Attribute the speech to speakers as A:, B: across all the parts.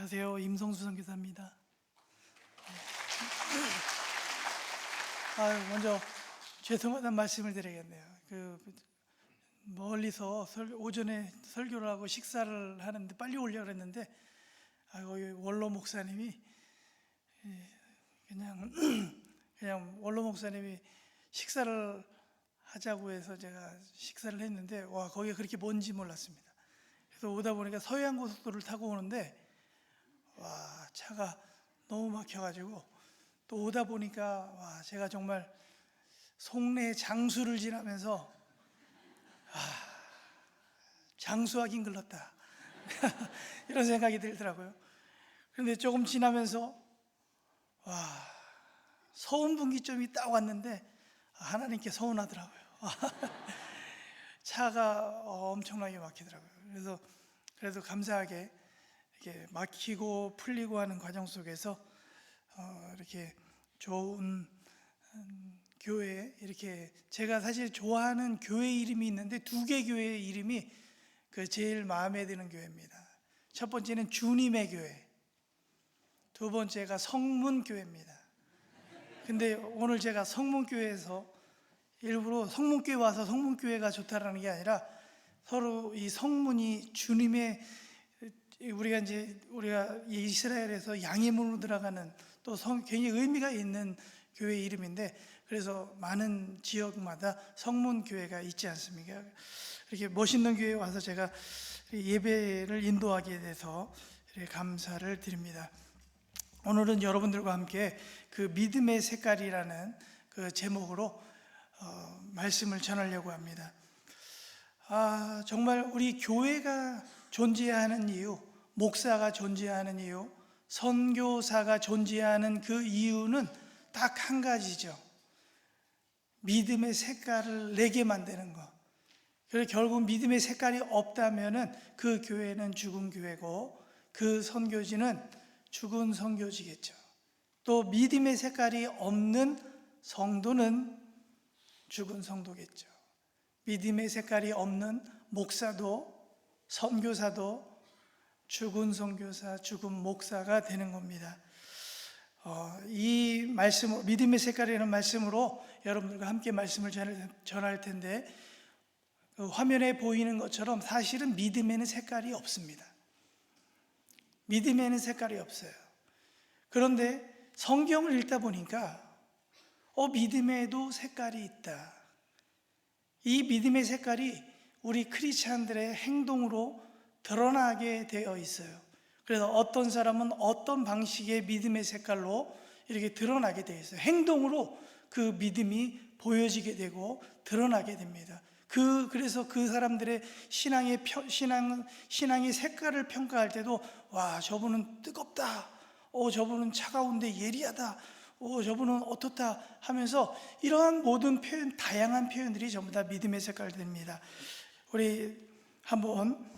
A: 안녕하세요. 임성수 선교사입니다. 먼저 죄송하다는 말씀을 드리겠네요. 멀리서 오전에 설교를 하고 식사를 하는데 빨리 오려고 했는데 원로 목사님이 그냥 원로 목사님이 식사를 하자고 해서 제가 식사를 했는데 거기가 그렇게 먼지 몰랐습니다. 그래서 오다 보니까 서해안 고속도로를 타고 오는데 차가 너무 막혀가지고 또 오다 보니까 제가 정말 송내 장수를 지나면서 장수하긴 글렀다 이런 생각이 들더라고요. 그런데 조금 지나면서 서운 분기점이 딱 왔는데 하나님께 서운하더라고요. 차가 엄청나게 막히더라고요. 그래도 감사하게 이렇게 막히고 풀리고 하는 과정 속에서 이렇게 좋은 교회, 이렇게 제가 사실 좋아하는 교회 이름이 있는데 두 개 교회 이름이 제일 마음에 드는 교회입니다. 첫 번째는 주님의 교회, 두 번째가 성문교회입니다. 근데 오늘 제가 성문교회에서 일부러 성문교회 와서 성문교회가 좋다라는 게 아니라 서로 이 성문이 주님의, 우리가 이스라엘에서 양의 문으로 들어가는 또 굉장히 의미가 있는 교회 이름인데, 그래서 많은 지역마다 성문교회가 있지 않습니까? 이렇게 멋있는 교회에 와서 제가 예배를 인도하게 돼서 감사를 드립니다. 오늘은 여러분들과 함께 믿음의 색깔이라는 제목으로 말씀을 전하려고 합니다. 정말 우리 교회가 존재하는 이유, 목사가 존재하는 이유, 선교사가 존재하는 그 이유는 딱 한 가지죠. 믿음의 색깔을 내게 만드는 것. 그래서 결국 믿음의 색깔이 없다면은 그 교회는 죽은 교회고 그 선교지는 죽은 선교지겠죠. 또 믿음의 색깔이 없는 성도는 죽은 성도겠죠. 믿음의 색깔이 없는 목사도 선교사도 죽은 선교사, 죽은 목사가 되는 겁니다. 이 말씀, 믿음의 색깔이라는 말씀으로 여러분들과 함께 말씀을 전할 텐데, 화면에 보이는 것처럼 사실은 믿음에는 색깔이 없습니다. 믿음에는 색깔이 없어요. 그런데 성경을 읽다 보니까 믿음에도 색깔이 있다. 이 믿음의 색깔이 우리 크리스찬들의 행동으로 드러나게 되어 있어요. 그래서 어떤 사람은 어떤 방식의 믿음의 색깔로 이렇게 드러나게 되어 있어요. 행동으로 그 믿음이 보여지게 되고 드러나게 됩니다. 그래서 그 사람들의 신앙의 색깔을 평가할 때도 저분은 뜨겁다, 저분은 차가운데 예리하다, 저분은 어떻다 하면서 이러한 모든 표현, 다양한 표현들이 전부 다 믿음의 색깔들입니다. 우리 한번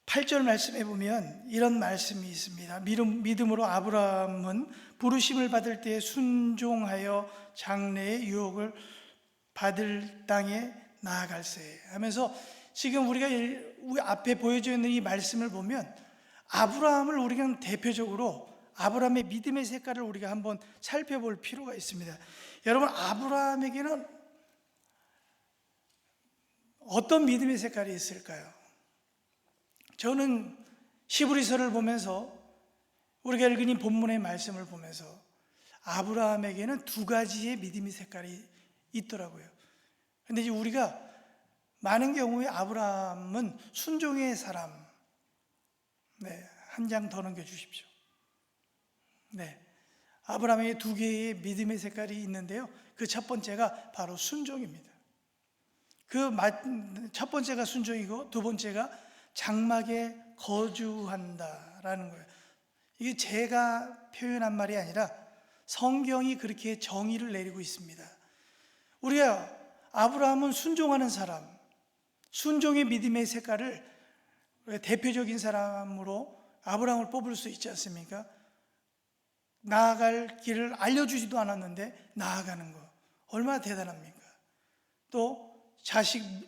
A: 8절 말씀해 보면 이런 말씀이 있습니다. 믿음으로 아브라함은 부르심을 받을 때 순종하여 장래의 유혹을 받을 땅에 나아갈세 하면서, 지금 우리가 앞에 보여져 있는 이 말씀을 보면 아브라함을 우리가 대표적으로 아브라함의 믿음의 색깔을 우리가 한번 살펴볼 필요가 있습니다. 여러분, 아브라함에게는 어떤 믿음의 색깔이 있을까요? 저는 히브리서를 보면서, 우리가 읽은 이 본문의 말씀을 보면서 아브라함에게는 두 가지의 믿음의 색깔이 있더라고요. 근데 이제 우리가 많은 경우에 아브라함은 순종의 사람, 한 장 더 넘겨주십시오. 아브라함에게 두 개의 믿음의 색깔이 있는데요, 그 첫 번째가 바로 순종입니다. 첫 번째가 순종이고 두 번째가 장막에 거주한다라는 거예요. 이게 제가 표현한 말이 아니라 성경이 그렇게 정의를 내리고 있습니다. 우리가 아브라함은 순종하는 사람, 순종의 믿음의 색깔을 대표적인 사람으로 아브라함을 뽑을 수 있지 않습니까? 나아갈 길을 알려주지도 않았는데 나아가는 거 얼마나 대단합니까? 또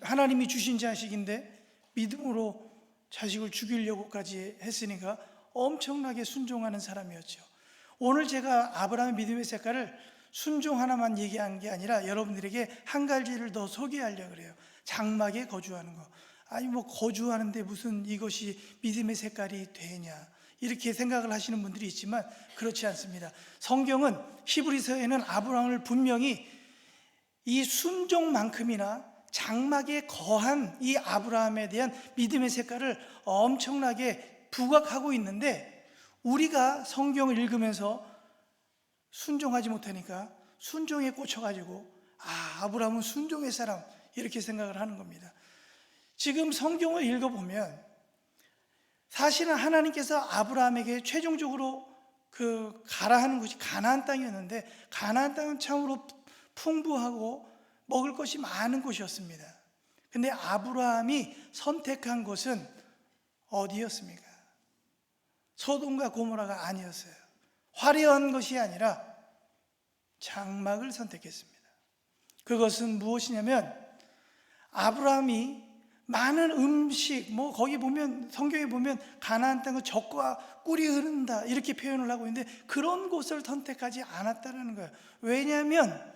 A: 하나님이 주신 자식인데 믿음으로 자식을 죽이려고까지 했으니까 엄청나게 순종하는 사람이었죠. 오늘 제가 아브라함의 믿음의 색깔을 순종 하나만 얘기한 게 아니라 여러분들에게 한 가지를 더 소개하려고 그래요. 장막에 거주하는 거. 아니 뭐 거주하는데 무슨 이것이 믿음의 색깔이 되냐, 이렇게 생각을 하시는 분들이 있지만 그렇지 않습니다. 성경은 히브리서에는 아브라함을 분명히 이 순종만큼이나 장막에 거한 이 아브라함에 대한 믿음의 색깔을 엄청나게 부각하고 있는데, 우리가 성경을 읽으면서 순종하지 못하니까 순종에 꽂혀가지고 아브라함은 순종의 사람, 이렇게 생각을 하는 겁니다. 지금 성경을 읽어보면 사실은 하나님께서 아브라함에게 최종적으로 가라 하는 곳이 가나안 땅이었는데, 가나안 땅은 참으로 풍부하고 먹을 것이 많은 곳이었습니다. 근데 아브라함이 선택한 곳은 어디였습니까? 소돔과 고모라가 아니었어요. 화려한 것이 아니라 장막을 선택했습니다. 그것은 무엇이냐면, 아브라함이 많은 음식, 거기 보면, 성경에 보면 가나안 땅은 젖과 꿀이 흐른다, 이렇게 표현을 하고 있는데 그런 곳을 선택하지 않았다는 거예요. 왜냐하면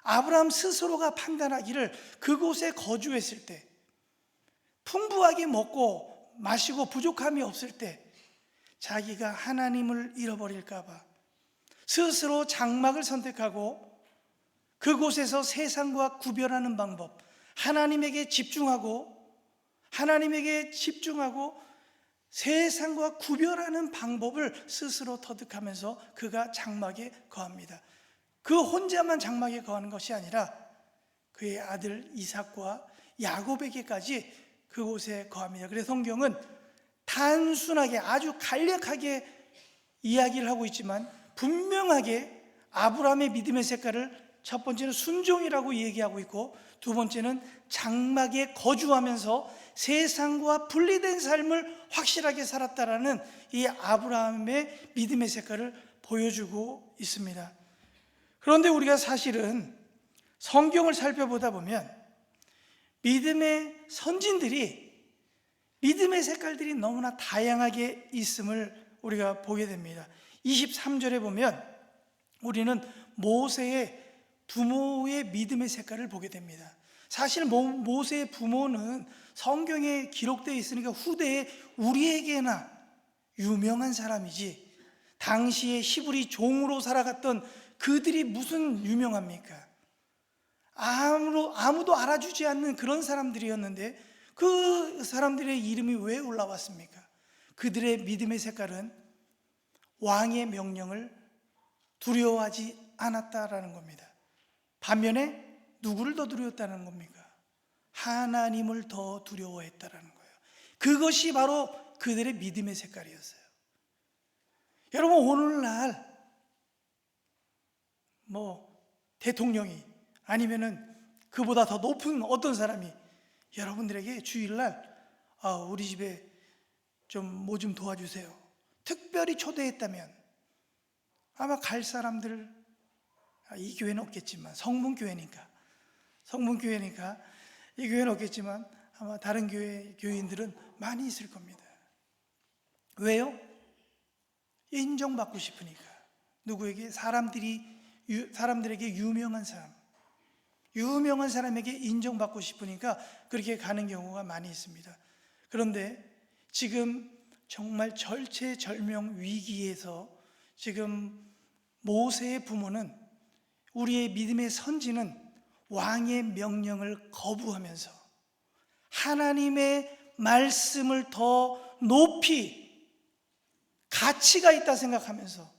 A: 아브라함 스스로가 판단하기를 그곳에 거주했을 때, 풍부하게 먹고 마시고 부족함이 없을 때 자기가 하나님을 잃어버릴까 봐 스스로 장막을 선택하고 그곳에서 세상과 구별하는 방법, 하나님에게 집중하고 세상과 구별하는 방법을 스스로 터득하면서 그가 장막에 거합니다. 그 혼자만 장막에 거하는 것이 아니라 그의 아들 이삭과 야곱에게까지 그곳에 거합니다. 그래서 성경은 단순하게 아주 간략하게 이야기를 하고 있지만 분명하게 아브라함의 믿음의 색깔을 첫 번째는 순종이라고 얘기하고 있고, 두 번째는 장막에 거주하면서 세상과 분리된 삶을 확실하게 살았다라는 이 아브라함의 믿음의 색깔을 보여주고 있습니다. 그런데 우리가 사실은 성경을 살펴보다 보면 믿음의 선진들이 믿음의 색깔들이 너무나 다양하게 있음을 우리가 보게 됩니다. 23절에 보면 우리는 모세의 부모의 믿음의 색깔을 보게 됩니다. 사실 모세의 부모는 성경에 기록되어 있으니까 후대에 우리에게나 유명한 사람이지, 당시에 히브리 종으로 살아갔던 그들이 무슨 유명합니까? 아무도 알아주지 않는 그런 사람들이었는데 그 사람들의 이름이 왜 올라왔습니까? 그들의 믿음의 색깔은 왕의 명령을 두려워하지 않았다라는 겁니다. 반면에 누구를 더 두려웠다는 겁니까? 하나님을 더 두려워했다라는 거예요. 그것이 바로 그들의 믿음의 색깔이었어요. 여러분, 오늘날 대통령이 아니면은 그보다 더 높은 어떤 사람이 여러분들에게 주일날 우리 집에 뭐 좀 도와주세요, 특별히 초대했다면 아마 갈 사람들, 이 교회는 없겠지만 성문교회니까 이 교회는 없겠지만 아마 다른 교인들은 많이 있을 겁니다. 왜요? 인정받고 싶으니까. 누구에게? 사람들에게 유명한 사람에게 인정받고 싶으니까 그렇게 가는 경우가 많이 있습니다. 그런데 지금 정말 절체절명 위기에서 지금 모세의 부모는, 우리의 믿음의 선지는 왕의 명령을 거부하면서 하나님의 말씀을 더 높이 가치가 있다 생각하면서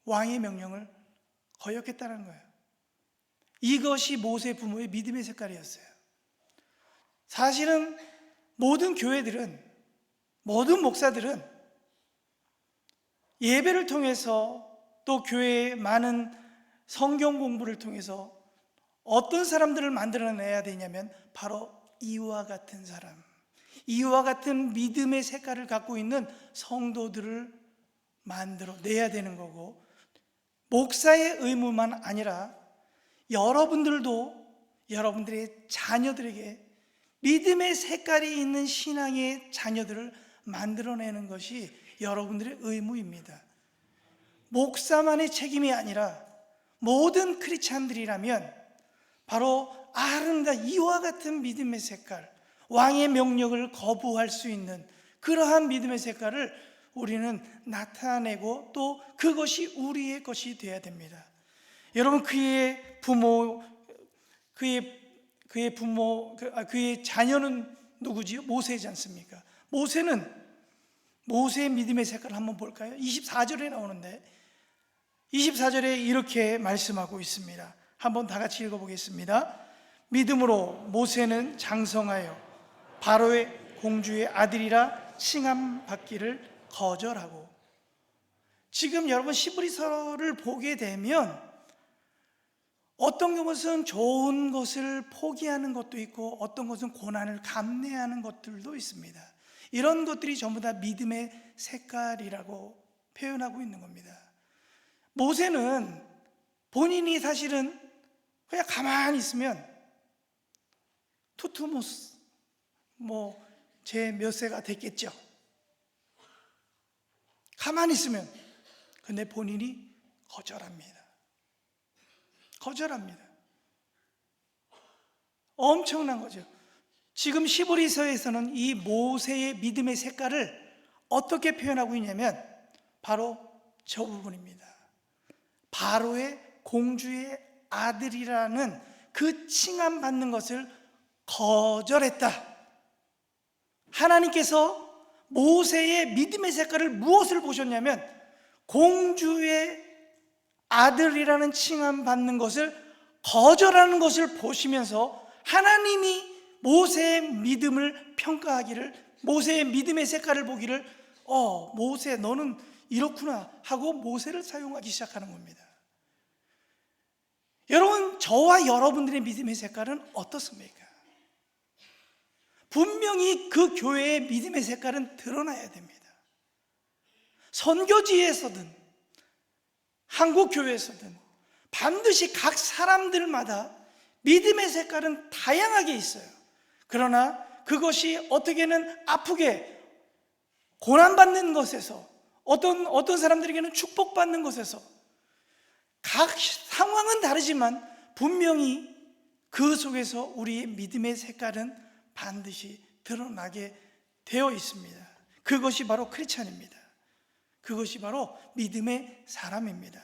A: 왕의 명령을 거역했다는 거예요. 이것이 모세 부모의 믿음의 색깔이었어요. 사실은 모든 교회들은, 모든 목사들은 예배를 통해서 또 교회의 많은 성경 공부를 통해서 어떤 사람들을 만들어내야 되냐면 바로 이와 같은 사람, 이와 같은 믿음의 색깔을 갖고 있는 성도들을 만들어내야 되는 거고, 목사의 의무만 아니라 여러분들도 여러분들의 자녀들에게 믿음의 색깔이 있는 신앙의 자녀들을 만들어내는 것이 여러분들의 의무입니다. 목사만의 책임이 아니라 모든 크리스찬들이라면 바로 아름다운 이와 같은 믿음의 색깔, 왕의 명령을 거부할 수 있는 그러한 믿음의 색깔을 우리는 나타내고 또 그것이 우리의 것이 되어야 됩니다. 여러분, 그의 자녀는 누구지요? 모세지 않습니까? 모세의 믿음의 색깔을 한번 볼까요? 24절에 나오는데 24절에 이렇게 말씀하고 있습니다. 한번 다 같이 읽어보겠습니다. 믿음으로 모세는 장성하여 바로의 공주의 아들이라 칭함받기를 거절하고. 지금 여러분 히브리서를 보게 되면 어떤 것은 좋은 것을 포기하는 것도 있고 어떤 것은 고난을 감내하는 것들도 있습니다. 이런 것들이 전부 다 믿음의 색깔이라고 표현하고 있는 겁니다. 모세는 본인이 사실은 그냥 가만히 있으면 투투모스 제 몇 세가 됐겠죠. 가만히 있으면. 근데 본인이 거절합니다. 엄청난 거죠. 지금 히브리서에서는 이 모세의 믿음의 색깔을 어떻게 표현하고 있냐면 바로 저 부분입니다. 바로의 공주의 아들이라는 그 칭함 받는 것을 거절했다. 하나님께서 모세의 믿음의 색깔을 무엇을 보셨냐면 공주의 아들이라는 칭함 받는 것을 거절하는 것을 보시면서 하나님이 모세의 믿음을 평가하기를, 모세의 믿음의 색깔을 보기를 모세 너는 이렇구나 하고 모세를 사용하기 시작하는 겁니다. 여러분, 저와 여러분들의 믿음의 색깔은 어떻습니까? 분명히 그 교회의 믿음의 색깔은 드러나야 됩니다. 선교지에서든 한국교회에서든 반드시 각 사람들마다 믿음의 색깔은 다양하게 있어요. 그러나 그것이 어떻게는 아프게 고난받는 것에서 어떤 사람들에게는 축복받는 것에서 각 상황은 다르지만 분명히 그 속에서 우리의 믿음의 색깔은 반드시 드러나게 되어 있습니다. 그것이 바로 크리스찬입니다. 그것이 바로 믿음의 사람입니다.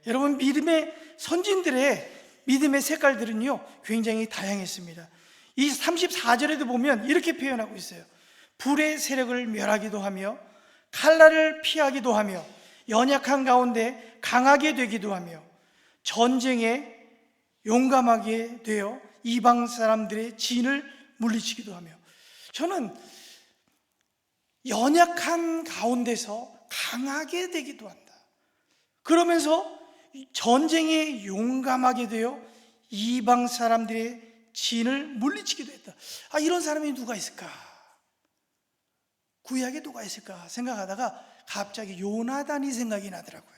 A: 여러분, 믿음의 선진들의 믿음의 색깔들은요 굉장히 다양했습니다. 이 34절에도 보면 이렇게 표현하고 있어요. 불의 세력을 멸하기도 하며 칼날을 피하기도 하며 연약한 가운데 강하게 되기도 하며 전쟁에 용감하게 되어 이방 사람들의 진을 물리치기도 하며. 저는 연약한 가운데서 강하게 되기도 한다. 그러면서 전쟁에 용감하게 되어 이방 사람들의 진을 물리치기도 했다. 이런 사람이 누가 있을까? 구약에 누가 있을까 생각하다가 갑자기 요나단이 생각이 나더라고요.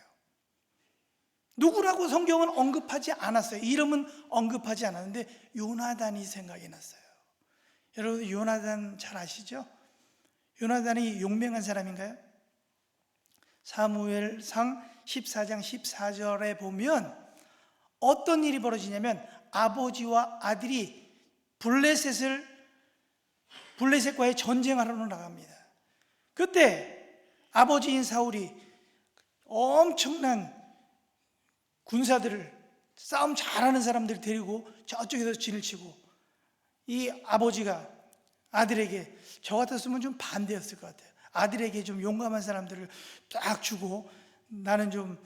A: 누구라고 성경은 언급하지 않았어요. 이름은 언급하지 않았는데 요나단이 생각이 났어요. 여러분, 요나단 잘 아시죠? 요나단이 용맹한 사람인가요? 사무엘상 14장 14절에 보면 어떤 일이 벌어지냐면 아버지와 아들이 블레셋과의 전쟁하러 나갑니다. 그때 아버지인 사울이 엄청난 군사들을, 싸움 잘하는 사람들을 데리고 저쪽에서 진을 치고, 이 아버지가 아들에게, 저 같았으면 좀 반대였을 것 같아요. 아들에게 좀 용감한 사람들을 딱 주고 나는 좀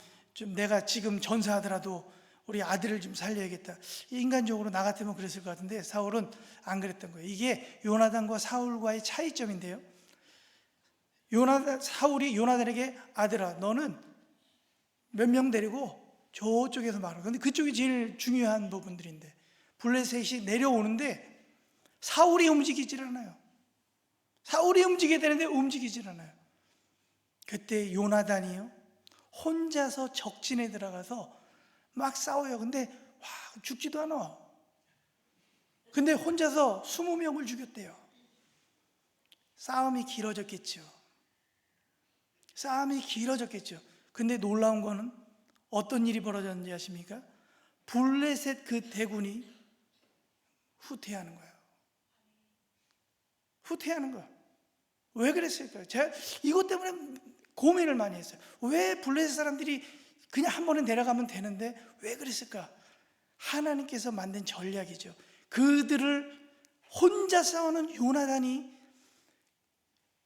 A: 내가 지금 전사하더라도 우리 아들을 좀 살려야겠다. 인간적으로 나 같으면 그랬을 것 같은데 사울은 안 그랬던 거예요. 이게 요나단과 사울과의 차이점인데요. 사울이 요나단에게 아들아, 너는 몇 명 데리고 저쪽에서 말아. 근데 그쪽이 제일 중요한 부분들인데 블레셋이 내려오는데 사울이 움직이질 않아요. 사울이 움직여야 되는데 움직이질 않아요. 그때 요나단이요 혼자서 적진에 들어가서 막 싸워요. 근데 죽지도 않아. 근데 혼자서 20명을 죽였대요. 싸움이 길어졌겠죠. 싸움이 길어졌겠죠. 근데 놀라운 거는 어떤 일이 벌어졌는지 아십니까? 블레셋 그 대군이 후퇴하는 거예요. 후퇴하는 거예요. 왜 그랬을까요? 제가 이것 때문에 고민을 많이 했어요. 왜 블레셋 사람들이 그냥 한 번에 내려가면 되는데 왜 그랬을까? 하나님께서 만든 전략이죠. 그들을 혼자 싸우는 요나단이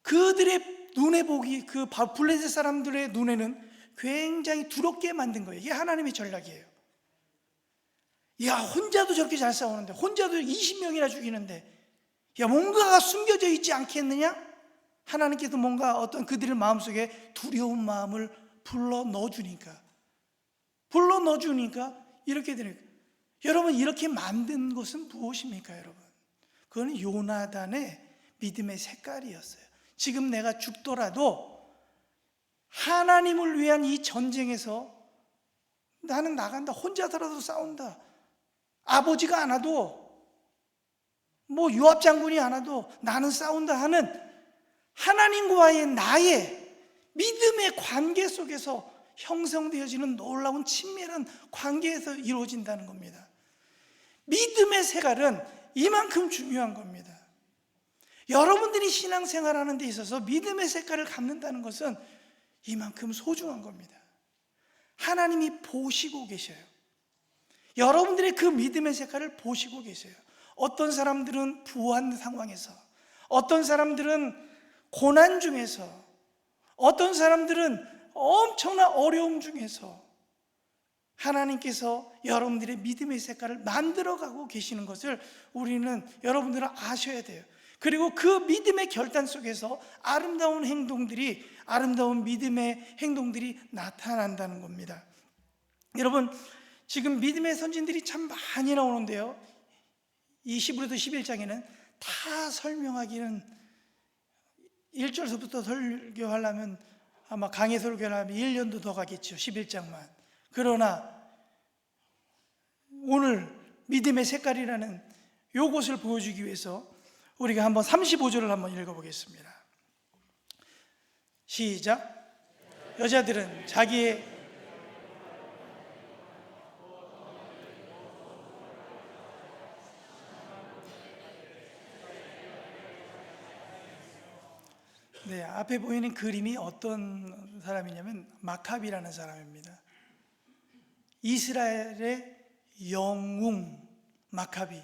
A: 그들의 눈에 보기, 그 블레셋 사람들의 눈에는 굉장히 두렵게 만든 거예요. 이게 하나님의 전략이에요. 야, 혼자도 저렇게 잘 싸우는데, 혼자도 20명이나 죽이는데, 야, 뭔가가 숨겨져 있지 않겠느냐? 하나님께서 뭔가 어떤 그들의 마음속에 두려운 마음을 불러 넣어주니까 이렇게 되는 거예요. 여러분, 이렇게 만든 것은 무엇입니까, 여러분? 그건 요나단의 믿음의 색깔이었어요. 지금 내가 죽더라도 하나님을 위한 이 전쟁에서 나는 나간다. 혼자서라도 싸운다. 아버지가 안 와도, 뭐 요압 장군이 안 와도 나는 싸운다 하는 하나님과의 나의 믿음의 관계 속에서 형성되어지는 놀라운 친밀한 관계에서 이루어진다는 겁니다. 믿음의 색깔은 이만큼 중요한 겁니다. 여러분들이 신앙생활하는 데 있어서 믿음의 색깔을 갖는다는 것은 이만큼 소중한 겁니다. 하나님이 보시고 계셔요. 여러분들의 그 믿음의 색깔을 보시고 계세요. 어떤 사람들은 부한 상황에서, 어떤 사람들은 고난 중에서, 어떤 사람들은 엄청난 어려움 중에서 하나님께서 여러분들의 믿음의 색깔을 만들어가고 계시는 것을 우리는, 여러분들은 아셔야 돼요. 그리고 그 믿음의 결단 속에서 아름다운 믿음의 행동들이 나타난다는 겁니다. 여러분, 지금 믿음의 선진들이 참 많이 나오는데요, 이 히브리서 11장에는 다 설명하기는 1절서부터 설교하려면 아마 강의 설교하려면 1년도 더 가겠죠, 11장만. 그러나 오늘 믿음의 색깔이라는 요것을 보여주기 위해서 우리가 한번 35절을 한번 읽어보겠습니다. 시작. 여자들은 자기의 앞에 보이는 그림이 어떤 사람이냐면 마카비라는 사람입니다. 이스라엘의 영웅 마카비.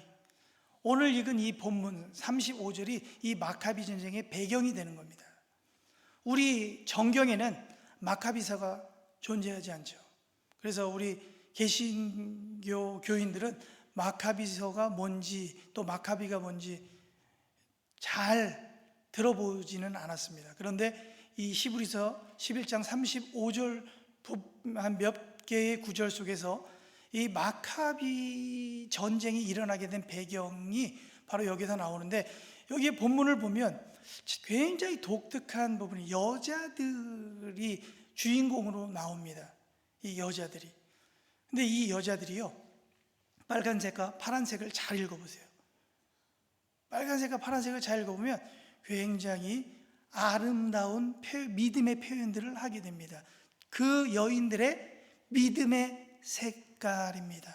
A: 오늘 읽은 이 본문 35절이 이 마카비 전쟁의 배경이 되는 겁니다. 우리 정경에는 마카비서가 존재하지 않죠. 그래서 우리 개신교 교인들은 마카비서가 뭔지, 또 마카비가 뭔지 잘 들어보지는 않았습니다. 그런데 이 히브리서 11장 35절 한 몇 개의 구절 속에서 이 마카비 전쟁이 일어나게 된 배경이 바로 여기서 나오는데, 여기 본문을 보면 굉장히 독특한 부분이 여자들이 주인공으로 나옵니다. 이 여자들이. 근데 이 여자들이요, 빨간색과 파란색을 잘 읽어보세요. 빨간색과 파란색을 잘 읽어보면 굉장히 아름다운 믿음의 표현들을 하게 됩니다. 그 여인들의 믿음의 색깔입니다.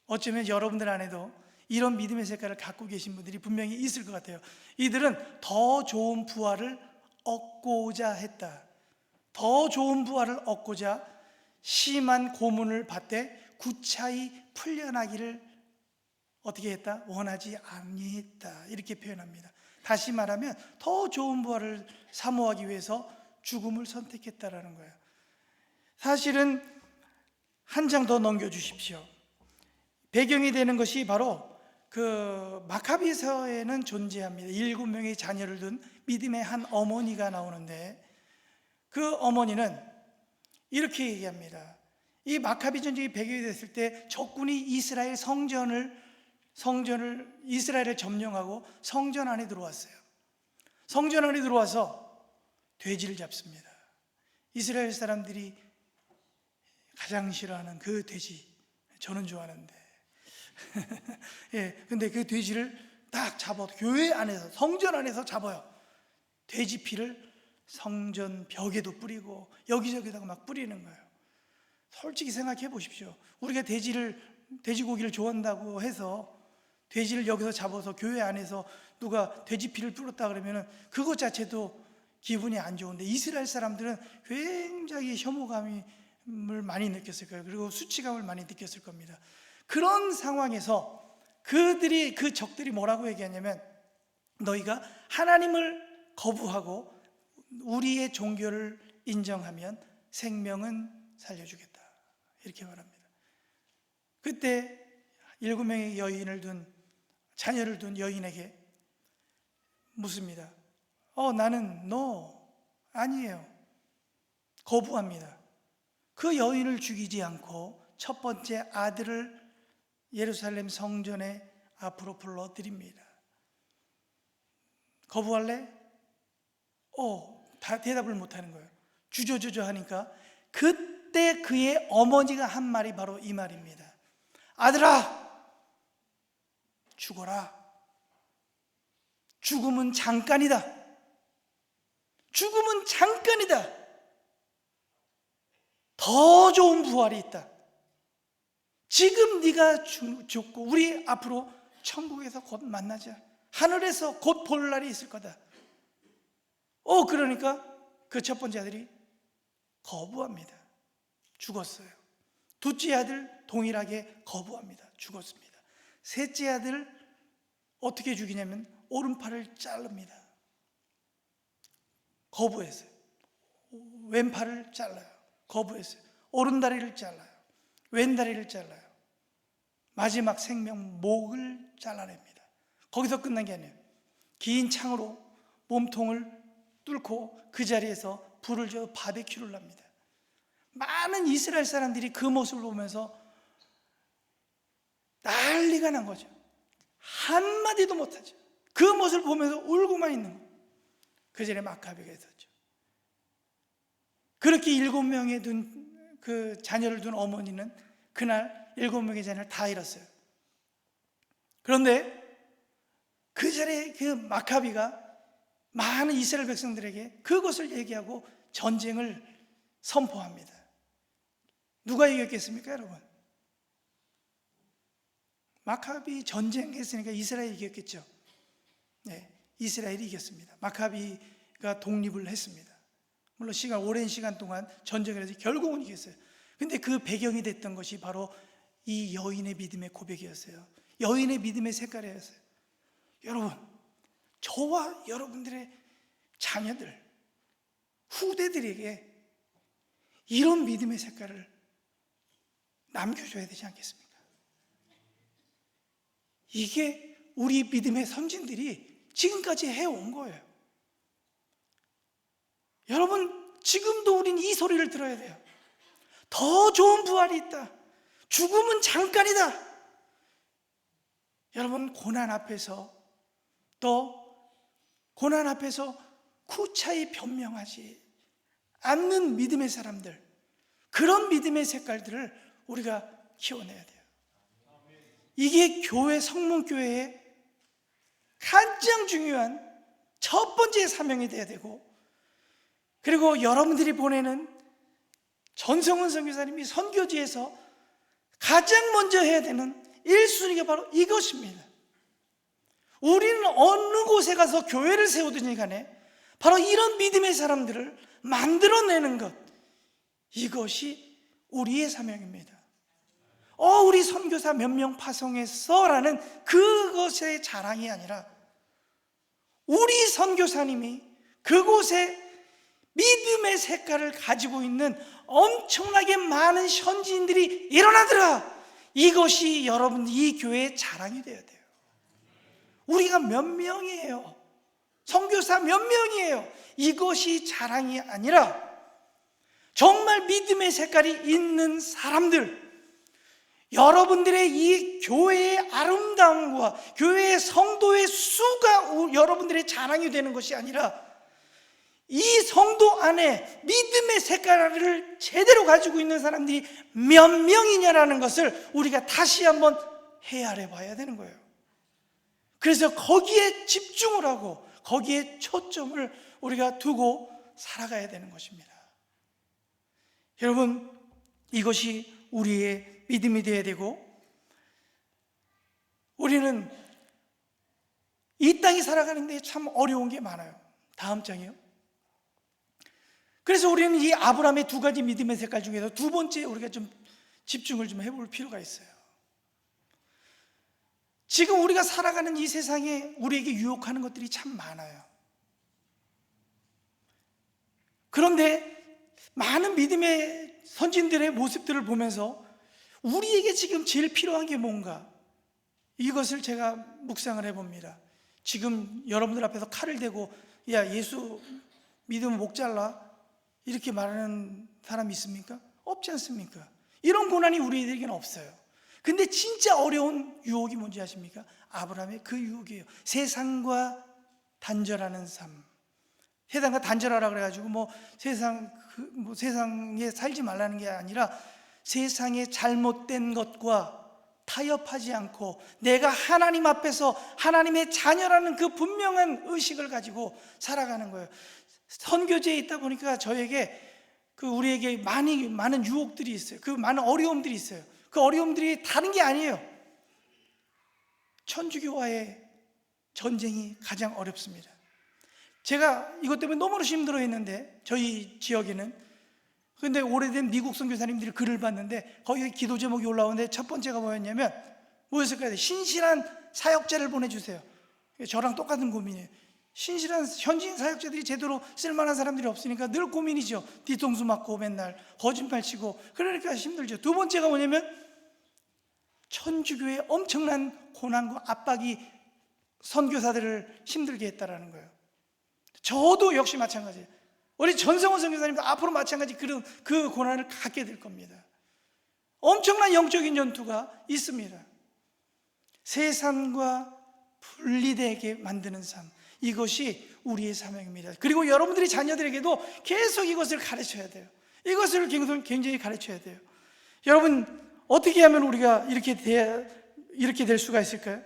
A: 어쩌면 여러분들 안에도 이런 믿음의 색깔을 갖고 계신 분들이 분명히 있을 것 같아요. 이들은 더 좋은 부활을 얻고자 했다. 더 좋은 부활을 얻고자 심한 고문을 받되 구차히 풀려나기를 어떻게 했다? 원하지 아니했다. 이렇게 표현합니다. 다시 말하면 더 좋은 부활을 사모하기 위해서 죽음을 선택했다라는 거예요. 사실은 한 장 더 넘겨주십시오. 배경이 되는 것이 바로 그 마카비서에는 존재합니다. 7명의 자녀를 둔 믿음의 한 어머니가 나오는데, 그 어머니는 이렇게 얘기합니다. 이 마카비 전쟁이 배경이 됐을 때 적군이 이스라엘 이스라엘을 점령하고 성전 안에 들어왔어요. 성전 안에 들어와서 돼지를 잡습니다. 이스라엘 사람들이 가장 싫어하는 그 돼지, 저는 좋아하는데 근데 그 돼지를 딱 잡아, 교회 안에서, 성전 안에서 잡아요. 돼지 피를 성전 벽에도 뿌리고 여기저기다가 막 뿌리는 거예요. 솔직히 생각해 보십시오. 우리가 돼지고기를 좋아한다고 해서 돼지를 여기서 잡아서 교회 안에서 누가 돼지 피를 뿌렸다 그러면 그것 자체도 기분이 안 좋은데, 이스라엘 사람들은 굉장히 혐오감을 많이 느꼈을 거예요. 그리고 수치감을 많이 느꼈을 겁니다. 그런 상황에서 그 적들이 뭐라고 얘기하냐면, 너희가 하나님을 거부하고 우리의 종교를 인정하면 생명은 살려주겠다, 이렇게 말합니다. 그때 7명의 자녀를 둔 여인에게 묻습니다. 나는 아니에요. 거부합니다. 그 여인을 죽이지 않고 첫 번째 아들을 예루살렘 성전에 앞으로 불러드립니다. 거부할래? 다 대답을 못하는 거예요. 주저주저 하니까 그때 그의 어머니가 한 말이 바로 이 말입니다. 아들아, 죽어라. 죽음은 잠깐이다. 죽음은 잠깐이다. 더 좋은 부활이 있다. 지금 네가 죽고 우리 앞으로 천국에서 곧 만나자. 하늘에서 곧 볼 날이 있을 거다. 그러니까 그 첫 번째 아들이 거부합니다. 죽었어요. 둘째 아들 동일하게 거부합니다. 죽었습니다. 셋째 아들 어떻게 죽이냐면 오른팔을 자릅니다. 거부했어요. 왼팔을 잘라요. 거부했어요. 오른다리를 잘라요. 왼다리를 잘라요. 마지막 생명 목을 잘라냅니다. 거기서 끝난 게 아니에요. 긴 창으로 몸통을 뚫고 그 자리에서 불을 줘 바베큐를 합니다. 많은 이스라엘 사람들이 그 모습을 보면서 난리가 난 거죠. 한마디도 못하죠. 그 모습을 보면서 울고만 있는 거예요. 그 전에 마카비가 있었죠. 그렇게 7명의 그 자녀를 둔 어머니는 그날 7명의 자녀를 다 잃었어요. 그런데 그 자리에 그 마카비가 많은 이스라엘 백성들에게 그것을 얘기하고 전쟁을 선포합니다. 누가 이겼겠습니까, 여러분? 마카비 전쟁했으니까 이스라엘이 이겼겠죠. 네, 이스라엘이 이겼습니다. 마카비가 독립을 했습니다. 물론 오랜 시간 동안 전쟁을 해서 결국은 이겼어요. 근데 그 배경이 됐던 것이 바로 이 여인의 믿음의 고백이었어요. 여인의 믿음의 색깔이었어요. 여러분, 저와 여러분들의 자녀들, 후대들에게 이런 믿음의 색깔을 남겨줘야 되지 않겠습니까? 이게 우리 믿음의 선진들이 지금까지 해온 거예요. 여러분, 지금도 우린 이 소리를 들어야 돼요. 더 좋은 부활이 있다. 죽음은 잠깐이다. 여러분, 고난 앞에서 구차히 변명하지 않는 믿음의 사람들, 그런 믿음의 색깔들을 우리가 키워내야 돼요. 이게 성문교회의 가장 중요한 첫 번째 사명이 돼야 되고, 그리고 여러분들이 보내는 전성훈 선교사님이 선교지에서 가장 먼저 해야 되는 1순위가 바로 이것입니다. 우리는 어느 곳에 가서 교회를 세우든지 간에 바로 이런 믿음의 사람들을 만들어내는 것, 이것이 우리의 사명입니다. 우리 선교사 몇 명 파송했어 라는 그것의 자랑이 아니라, 우리 선교사님이 그곳에 믿음의 색깔을 가지고 있는 엄청나게 많은 현지인들이 일어나더라, 이것이 여러분 이 교회의 자랑이 되어야 돼요. 우리가 몇 명이에요? 선교사 몇 명이에요? 이것이 자랑이 아니라 정말 믿음의 색깔이 있는 사람들, 여러분들의 이 교회의 아름다움과 교회의 성도의 수가 여러분들의 자랑이 되는 것이 아니라, 이 성도 안에 믿음의 색깔을 제대로 가지고 있는 사람들이 몇 명이냐라는 것을 우리가 다시 한번 헤아려 봐야 되는 거예요. 그래서 거기에 집중을 하고 거기에 초점을 우리가 두고 살아가야 되는 것입니다. 여러분, 이것이 우리의 믿음이 되어야 되고, 우리는 이 땅에 살아가는데 참 어려운 게 많아요. 다음 장이요. 그래서 우리는 이 아브라함의 두 가지 믿음의 색깔 중에서 두 번째 우리가 좀 집중을 좀 해볼 필요가 있어요. 지금 우리가 살아가는 이 세상에 우리에게 유혹하는 것들이 참 많아요. 그런데 많은 믿음의 선진들의 모습들을 보면서 우리에게 지금 제일 필요한 게 뭔가, 이것을 제가 묵상을 해봅니다. 지금 여러분들 앞에서 칼을 대고 야, 예수 믿으면 목 잘라, 이렇게 말하는 사람이 있습니까? 없지 않습니까? 이런 고난이 우리에게는 없어요. 근데 진짜 어려운 유혹이 뭔지 아십니까? 아브라함의 그 유혹이에요. 세상과 단절하는 삶. 세상과 단절하라 그래가지고 세상에 살지 말라는 게 아니라 세상의 잘못된 것과 타협하지 않고 내가 하나님 앞에서 하나님의 자녀라는 그 분명한 의식을 가지고 살아가는 거예요. 선교제에 있다 보니까 저에게 우리에게 많은 유혹들이 있어요. 그 많은 어려움들이 있어요. 그 어려움들이 다른 게 아니에요. 천주교와의 전쟁이 가장 어렵습니다. 제가 이것 때문에 너무 힘들어 했는데, 저희 지역에는, 근데 오래된 미국 선교사님들이 글을 봤는데 거기에 기도 제목이 올라오는데 첫 번째가 뭐였을까요? 신실한 사역자를 보내주세요. 저랑 똑같은 고민이에요. 신실한 현지인 사역자들이 제대로 쓸만한 사람들이 없으니까 늘 고민이죠. 뒤통수 맞고 맨날 거짓말 치고, 그러니까 힘들죠. 두 번째가 천주교의 엄청난 고난과 압박이 선교사들을 힘들게 했다라는 거예요. 저도 역시 마찬가지예요. 우리 전성원 선교사님도 앞으로 마찬가지 그 고난을 갖게 될 겁니다. 엄청난 영적인 전투가 있습니다. 세상과 분리되게 만드는 삶, 이것이 우리의 사명입니다. 그리고 여러분들이 자녀들에게도 계속 이것을 가르쳐야 돼요. 이것을 굉장히 가르쳐야 돼요. 여러분, 어떻게 하면 우리가 이렇게 될 수가 있을까요?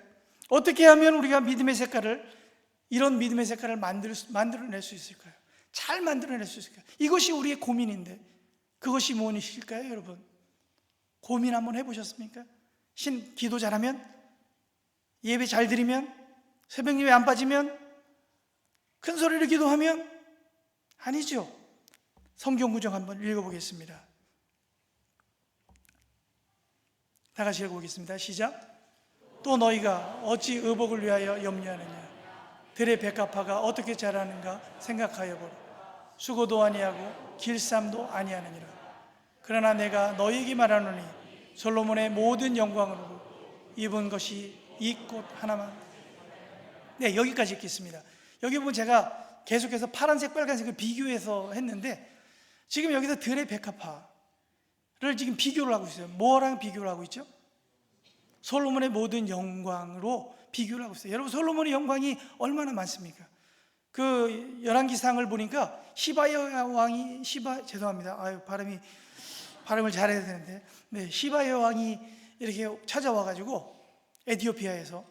A: 어떻게 하면 우리가 이런 믿음의 색깔을 만들어낼 수 있을까요? 잘 만들어낼 수 있을까요? 이것이 우리의 고민인데, 그것이 무엇이실까요, 여러분? 고민 한번 해보셨습니까? 기도 잘하면, 예배 잘 드리면, 새벽 예배 안 빠지면, 큰 소리로 기도하면? 아니죠. 성경 구절 한번 읽어보겠습니다. 다 같이 읽어보겠습니다. 시작. 또 너희가 어찌 의복을 위하여 염려하느냐? 들의 백합화가 어떻게 자라는가 생각하여 보라. 수고도 아니하고 길쌈도 아니하느니라. 그러나 내가 너희에게 말하노니 솔로몬의 모든 영광으로 입은 것이 이 꽃 하나만. 네, 여기까지 읽겠습니다. 여기 보면 제가 계속해서 파란색, 빨간색을 비교해서 했는데, 지금 여기서 들의 백합화를 지금 비교를 하고 있어요. 뭐랑 비교를 하고 있죠? 솔로몬의 모든 영광으로 비교를 하고 있어요. 여러분, 솔로몬의 영광이 얼마나 많습니까? 그 열왕기상을 보니까 시바야 왕이 죄송합니다. 발음을 잘해야 되는데, 네, 시바야 왕이 이렇게 찾아와가지고 에티오피아에서,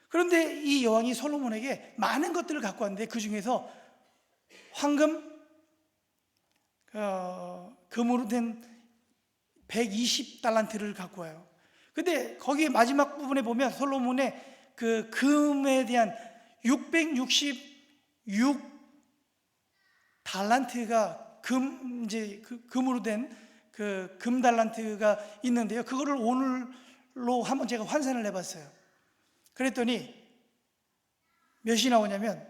A: 그런데 이 여왕이 솔로몬에게 많은 것들을 갖고 왔는데 그 중에서 황금, 금으로 된 120달란트를 갖고 와요. 근데 거기 마지막 부분에 보면 솔로몬의 그 금에 대한 666달란트가 금으로 된 그 금달란트가 있는데요. 그거를 오늘로 한번 제가 환산을 해봤어요. 그랬더니 몇이 나오냐면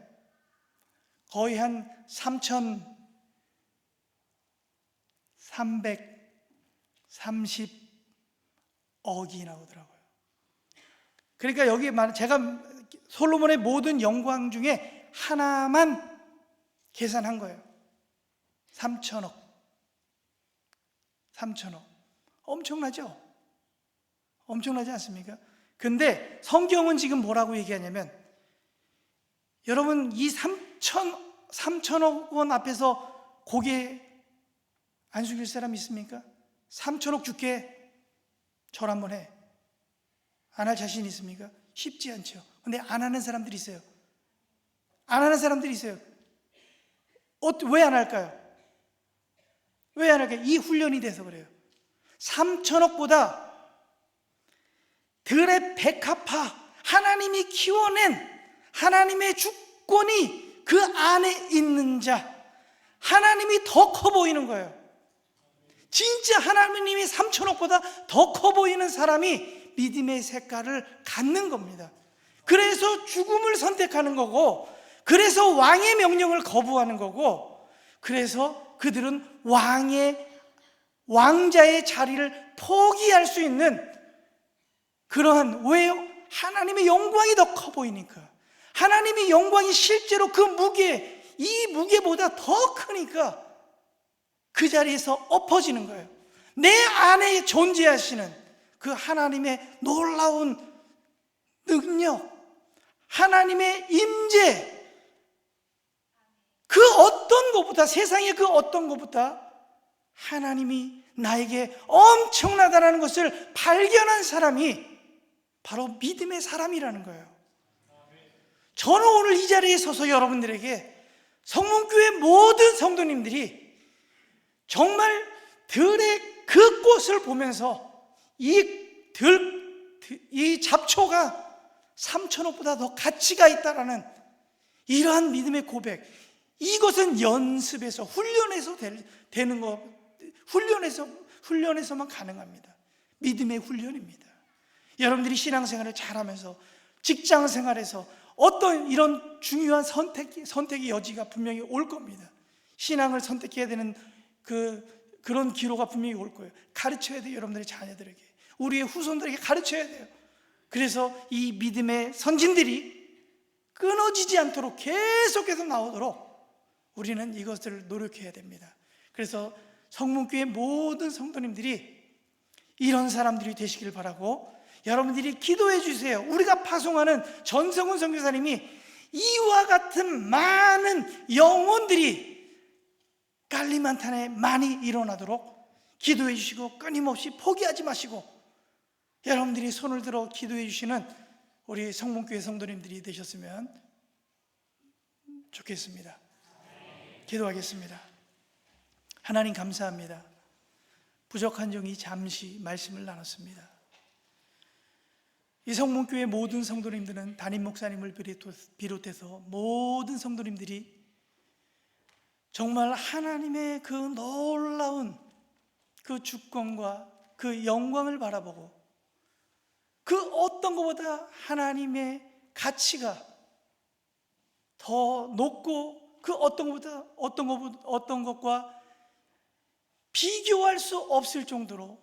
A: 거의 한 3,330억이 나오더라고요. 그러니까 여기 제가 솔로몬의 모든 영광 중에 하나만 계산한 거예요. 3,000억. 엄청나죠? 엄청나지 않습니까? 근데 성경은 지금 뭐라고 얘기하냐면, 여러분, 이 3천억 원 앞에서 고개 안 숙일 사람 있습니까? 3천억 줄게, 절 한번 해. 안 할 자신 있습니까? 쉽지 않죠. 근데 안 하는 사람들이 있어요. 안 하는 사람들이 있어요. 왜 안 할까요? 왜 안 할까요? 이 훈련이 돼서 그래요. 3천억보다 들의 백합화, 하나님이 키워낸 하나님의 주권이 그 안에 있는 자, 하나님이 더 커 보이는 거예요. 진짜 하나님이 3천억보다 더 커 보이는 사람이 믿음의 색깔을 갖는 겁니다. 그래서 죽음을 선택하는 거고, 그래서 왕의 명령을 거부하는 거고, 그래서 그들은 왕자의 자리를 포기할 수 있는 그러한, 왜요? 하나님의 영광이 더 커 보이니까. 하나님의 영광이 실제로 그 무게, 이 무게보다 더 크니까 그 자리에서 엎어지는 거예요. 내 안에 존재하시는 그 하나님의 놀라운 능력, 하나님의 임재, 그 어떤 것보다, 세상의 그 어떤 것보다 하나님이 나에게 엄청나다는 것을 발견한 사람이 바로 믿음의 사람이라는 거예요. 저는 오늘 이 자리에 서서 여러분들에게 성문교회 모든 성도님들이 정말 들의 그 꽃을 보면서 이 잡초가 3천억보다 더 가치가 있다라는 이러한 믿음의 고백, 이것은 연습에서, 훈련에서 되는 거, 훈련에서만 가능합니다. 믿음의 훈련입니다. 여러분들이 신앙생활을 잘하면서 직장 생활에서 어떤 이런 중요한 선택의 여지가 분명히 올 겁니다. 신앙을 선택해야 되는 그런 기로가 분명히 올 거예요. 가르쳐야 돼요. 여러분들의 자녀들에게, 우리의 후손들에게 가르쳐야 돼요. 그래서 이 믿음의 선진들이 끊어지지 않도록 계속해서 나오도록 우리는 이것을 노력해야 됩니다. 그래서 성문교회 모든 성도님들이 이런 사람들이 되시길 바라고, 여러분들이 기도해 주세요. 우리가 파송하는 전성훈 선교사님이 이와 같은 많은 영혼들이 갈리만탄에 많이 일어나도록 기도해 주시고, 끊임없이 포기하지 마시고, 여러분들이 손을 들어 기도해 주시는 우리 성문교회 성도님들이 되셨으면 좋겠습니다. 기도하겠습니다. 하나님 감사합니다. 부족한 종이 잠시 말씀을 나눴습니다. 이 성문교회 모든 성도님들은 담임 목사님을 비롯해서 모든 성도님들이 정말 하나님의 그 놀라운 그 주권과 그 영광을 바라보고, 그 어떤 것보다 하나님의 가치가 더 높고, 그 어떤 것과 비교할 수 없을 정도로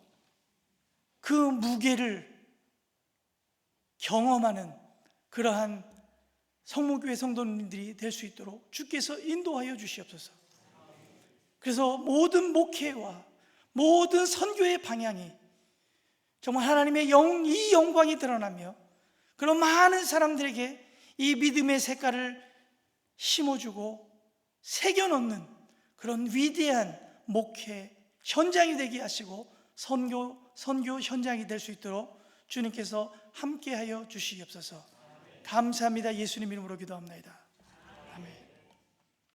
A: 그 무게를 경험하는 그러한 성문교회 성도님들이 될 수 있도록 주께서 인도하여 주시옵소서. 그래서 모든 목회와 모든 선교의 방향이 정말 하나님의 이 영광이 드러나며, 그런 많은 사람들에게 이 믿음의 색깔을 심어주고 새겨놓는 그런 위대한 목회 현장이 되게 하시고, 선교 현장이 될 수 있도록 주님께서 함께하여 주시옵소서. 감사합니다. 예수님 이름으로 기도합니다.